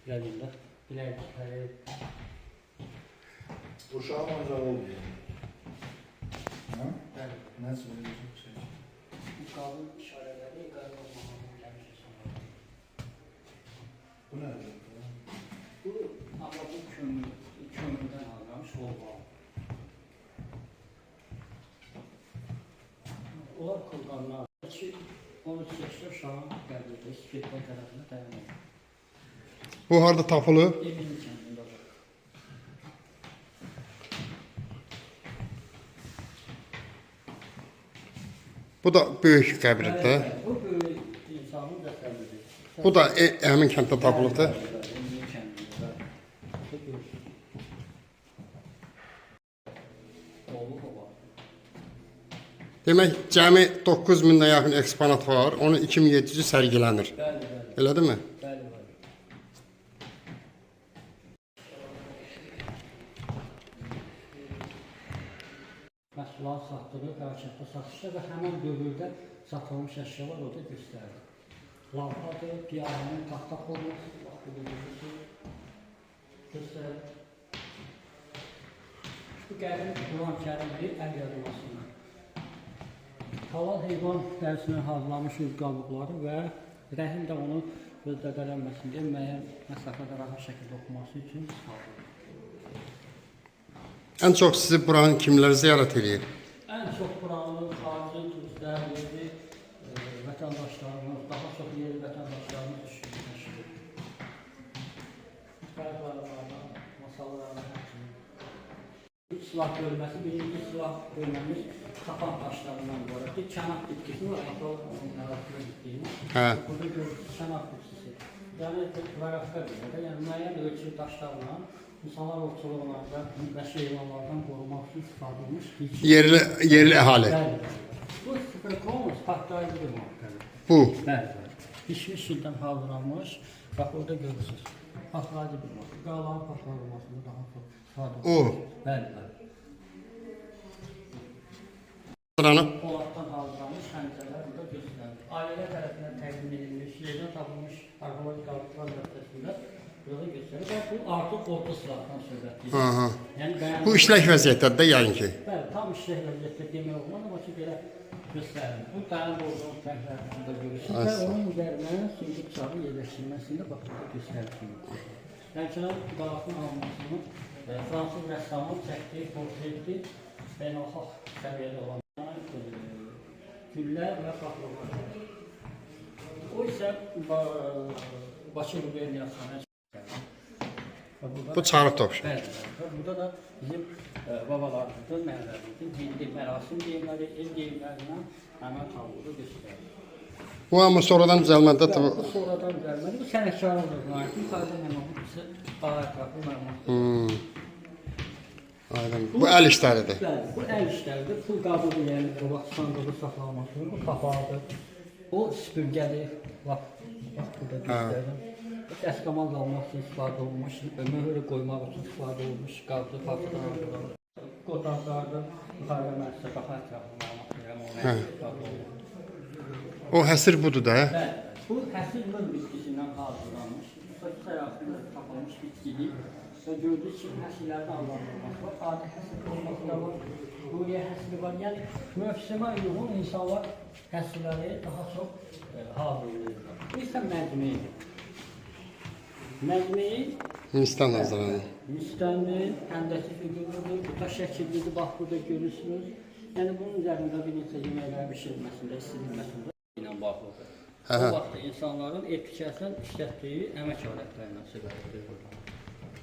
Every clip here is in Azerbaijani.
biləklər, biləkləri. Uşağın ancaq olmuyor. Ha? Bəli. Nasıl verecek? Qadın işarələri, qadın olmağının gəlmişə sonra. Bu nədir? Bu, amma bu kömürdən alınan şolba. Onlar kurbanlar. 13 yaşlı uşağın qəbirdə, İskitlər tərəfində dayanır. Bu harda tapılıb? Evinin kəndində olur. Bu da böyük qəbirdir. Bu böyük insanın dəfəlidir. Bu da həmin kənddə tapılıbdır. Evinin kəndində. Oğlu baba. Demək, cəmi 9000-dən yaxın eksponat var. Onun 2700-ü sərgilənir. Bəli, bəli. Elədirmi? Bəli, bəli. Məhsulların satdığı qarşılıqlı satışda və həmən dövrdə satılmış əşyalar orada göstərilir. Lampadır, piyahanın taxta forması, bax burada göstərilir. Bu qədim Quran-Kərimli əl yazılmasından. Halal heyvan dərisindən hazırlanmış yüz qabıqları və rəhim də onu gözdə qələnməsin deyə müəyyən məsafədə rahat şəkildə oxuması üçün istifadə edilir. Ən çox sizi buranın kimlər ziyarət edir? Ən çox buranın xarici turistlər, yerli vətəndaşlarımız, daha çox yerli vətəndaşlarımız təşkil edir. Müxtəliflərdən, masallardan həmçinin. Silah bölməsi, birinci silah bölməmiz kapan taşlarından ibarətdir. Kənak bitkisi var, atal ərazisində bitdiyimiz. Burada görürsünüz, kənak bitkisi. Yəni, varaqda belə də, yəni müəyyən ölçülü daşlarla insanlar ovçuluqlarda və heyvanlardan qorumaq üçün istifadə edilmiş Yerli əhali. Bəli. Bu sprikomus partlayıcı bir maddədir. Bu. Bəli. Pişmiş şildən hazırlanmış. Bax, orada görürsünüz. Partlayıcı bir maddə. Qalaların partlanmasında daha çox istifadə edilir. O. Bəli, bəli. Poladdan hazırlanmış xəncərlər burada göstərilir. Ailələr tərəfindən təqdim edilmiş, yerdən tapılmış arxeoloji qalıqlar dəstəsində burada göstərilir. Və bu artıq orta silahdan söhbət edir. Bu işlək vəziyyətdədir yəqin ki. Bəli, tam işlək vəziyyətdə demək olmaz, amma ki, belə göstərilir. Bu dayanıb olduğum fərqlərində görürsünüz və onun üzərinə süngü bıçağı yerləşdirilməsində bax, burada göstərilir. Həmçinin qalaqın alınmasını Fransız rəssamın çəkdiyi portreti beynəlxalq səviyyədə olan güllər və paxlovlar. O isə Bakı Quberniyasına Bu çarıq topşu. Bəli, burada da bizim babalarımızın, mənələrimizin mərasim deyimləri, el deyimlərindən həmən tabloda göstərilir. Bu amma sonradan düzəlmədə Bu sonradan düzəlməli, bu sənətkarlıqlarına aid. Yuxarıda məlumat, daha ətraflı məlumat. Aydın. Bu əl işləridir. Bəli, bu əl işləridir. Pul qabıdır, yəni qabaq sandığı saxlanması. Bu qapalıdır. O süpürgədir. Bax burada göstərirəm. Dəstəmaz almaq üçün istifadə olunmuş, möhürü qoymaq üçün istifadə olunmuş, qabdı, faktörlər. Qotaqlardır. Yuxarıda mən sizə baxa ətraflı məlumat verirəm. O həsir budur da. Bəli, bu həsir mır bitkisindən hazırlanmış. Səyasında tapılmış bitkidir. Və gördüyünüz kimi həsirlərdən adlandırılması var. Adi həsir olması da var. Ruhiyə həsiri var. Yəni, mövsümə uyğun insanlar həsirləri daha çox hazırlayırlar. Bu isə məcmidir. Məcmi Hindistan hazırlanır. Hindistandır, həndəsi figurludur, bu da şəkillidir, bax burada görürsünüz. Yəni, bunun üzərində bir neçə yeməklər bişirilməsində, istirilməsində ilə bağlıdır. O vaxtda insanların etikəsindən işlətdiyi əmək alətlərindən söhbət edir burada.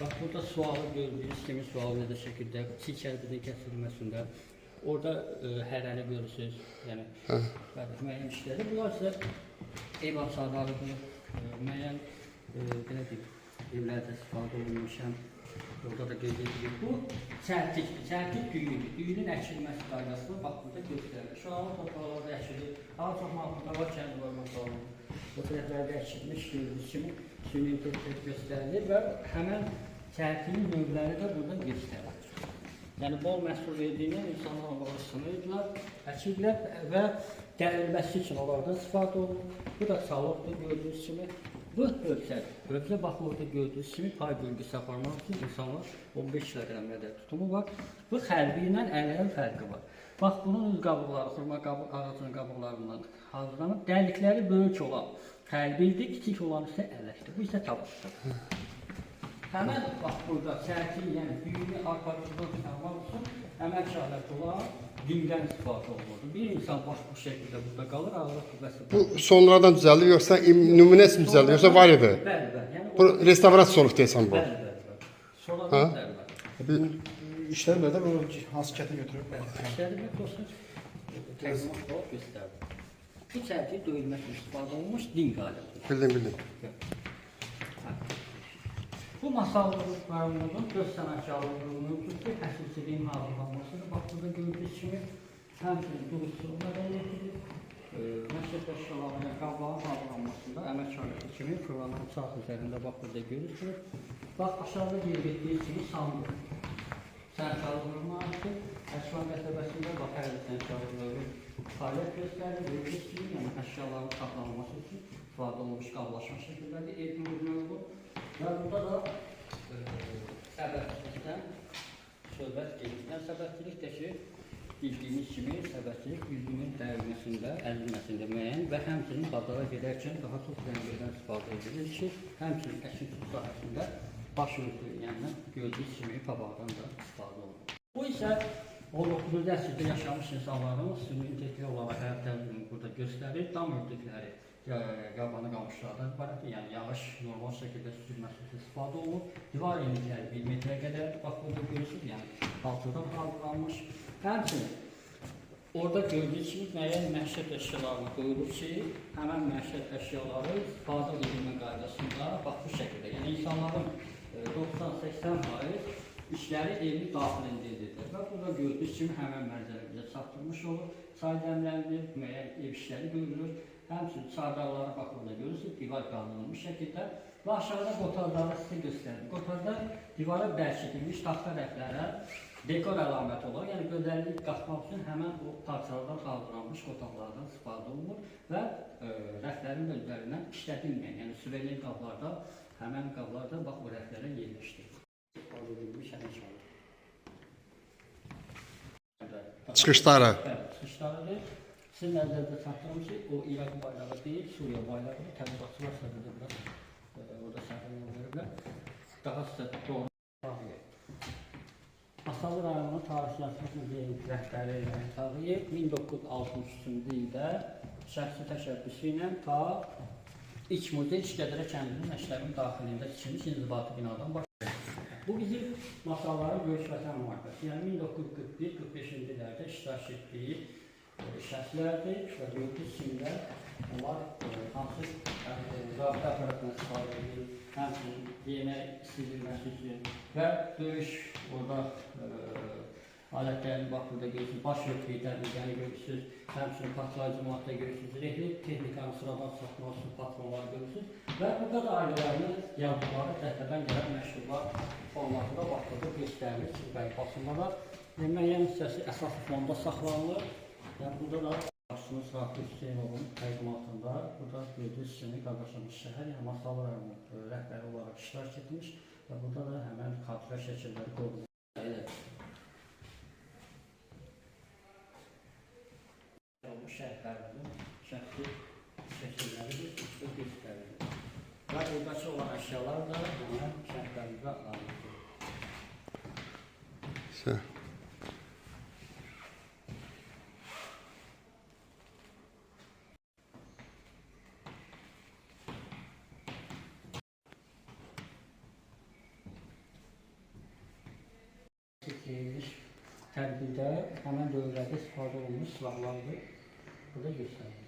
Bax, burada sualı görürsünüz, kimi sualı necə şəkildə, çiğ kəlbədə kəsilməsində. Orada hərəni görürsünüz, yəni, müəyyən işləri. Bunlar isə ev açarlarıdır, müəyyən, belə deyim, evlərdə istifadə olunmuşam. Orada da qeyd edilir. Bu çəltikdir, çəltik düyüdür. Düyünün əkilməsi qaydasını bax, burada göstərilir. Şu an torpaqlarda əkilir, daha çox hava kəndi var məsələn. Bu tərəflərdə əkilmiş gördüyünüz kimi süni göstərilir və həmən çəltiyin növləri də burada göstərilir. Yəni, bol məhsul verdiyindən insanlar onları sınırdılar, əkirlər və gəlilməsi üçün onlardan istifadə olunur. Bu da çalıqdır, gördüyünüz kimi. Bu hövzədir. Hövzə bax orada gördüyünüz kimi pay bölgüsü aparmaq üçün insanlar 15 kiloqramda tutumu var. Bu xərbi ilə əllərin fərqi var. Bax bunun öz qabıqları, xurma ağacının qabıqlarından hazırlanıb. Dəlikləri böyük olan xərbidir, kiçik olan isə ələkdir. Bu isə tabaqdır. Həmən bax burada çərki, yəni büyüyünü arpacıqdan çıxarmaq üçün əmək şəhət olan dimdən istifadə olunurdu. Bir insan baş bu şəkildə burada qalır, ağırlıq qüvvəsi. Bu sonradan düzəldi yoxsa nümunəsi mi düzəldi yoxsa var idi? Bəli, bəli. Yəni Bu restavrasiyonluq deyəsən bu. bəli, bəli. Sonradan düzəldi. İşler böyle bu hansı kətin götürüb? İşlərini dostlar təqdimat olub göstərdi. Bu çərki döyülmək üçün istifadə olunmuş din qalətidir. Bildim. Bu masallıqlarımızın göz sənətkarlığının ki, həsilçiliyin hazırlanmasıdır. Bax, burada gördüyünüz kimi həmçinin duruşçuluq mədəniyyətidir. Məşrəq əşyalarının qabların hazırlanmasında əmək şarkı kimi fırlanan çarx üzərində bax, burada görürsünüz. Bax, aşağıda qeyd etdiyiniz kimi sandır. Sənətkarlığına aiddir. Əşvan qəsəbəsində bax, hər sənətkarlığı fəaliyyət göstərir. Gördüyünüz kimi, yəni əşyaların saxlanılması üçün istifadə olunmuş qablaşma şəkildədir. Evin ürünü və burada da səbətçilikdən söhbət gedir. Səbətçilik də ki, bildiyimiz kimi səbətçilik üzümün dərilməsində, əzilməsində müəyyən və həmçinin bazara gedərkən daha çox rənglərdən istifadə edilir ki, həmçinin əkin-tut sahəsində baş örtü, yəni gördüyünüz kimi papaqdan da istifadə olunur. Bu isə 19-cu əsrdə yaşamış insanların sümün tekli olaraq həyat tərzini burada göstərir. Dam örtükləri yabanı qamışlardan ibarətdir, yəni yağış normal şəkildə sürülməsi üçün istifadə olunur. Divar enlikləri 1 metrə qədər, bax burada görürsünüz, yəni altıdan hazırlanmış. Həmçinin orada gördüyünüz kimi müəyyən məişət əşyalarını qoyulur ki, həmən məişət əşyaları istifadə edilmə qaydasında bax bu şəkildə, yəni insanların 90-80% işləri evin daxilində edilir və burada gördüyünüz kimi həmən mənzərə bizə çatdırmış olur. Çay dəmləridir, müəyyən ev işləri görülür. Həmçinin çardaqları bax burada görürsünüz, divar qaldırılmış şəkildə və aşağıda qotarları sizə göstərir. Qotarda divara bərkidilmiş taxta rəflərə dekor əlaməti olar, yəni gözəllik qatmaq üçün həmən o parçalardan hazırlanmış qotarlardan istifadə olunur və rəflərin özlərindən işlədilməyən, yəni suvenir qablarda həmən qablarda bax bu rəflərə yerləşdirilir. İstifadə edilmiş həmən şahit. Çıxışları. Çıxışlarıdır. Sizin nəzərdə çatdırım ki, o İraq bayrağı deyil, Suriya bayrağıdır. Təbliğatçılar səhvədə biraz orada səhvədən veriblər. Daha sizə doğru bağlayır. Masallı rayonunun tarixçiləşmiş muzeyinin rəhbəri Tağıyev 1963-cü ildə şəxsi təşəbbüsü ilə ta İç muzey İşgədərə kəndinin əşlərin daxilində tikilmiş inzibati binadan başlayır. Bu bizim masalların Böyük Vətən müharibəsi, yəni 1941-45-ci illərdə iştirak etdiyi şəxslərdir və gördüyünüz kimi də onlar hansı rabitə aparatına istifadə edilir, həmçinin yemək istədilməsi üçün və döyüş orada alətlərini bax burada görürsünüz, baş örtüyü dəbilgəni görürsünüz, həmçinin patlayıcı maddə görürsünüz, rehli texnikanı sıradan satmaq üçün patronları görürsünüz və burada da ailələrinin yazdıqları təhtədən gələn məşhurlar formatında bax burada göstərilir, bəy basında da müəyyən hissəsi əsas fonda saxlanılır. Yəni burada da başçımız Rafi Hüseynovun təqdimatında burada gördüyünüz kimi qardaşımız şəhər, yəni Masallı rayonunun rəhbəri olaraq iştirak etmiş və burada da həmən xatirə şəkilləri qorunur. Bu şəhərlərimizin şəxsi şəkilləridir, üstü göstərilir. Və buradakı olan əşyalar da həmən şəhərlərimizə aiddir. Tədbirdə həmən dövrlərdə istifadə olunmuş silahlardır. Burada göstərilir.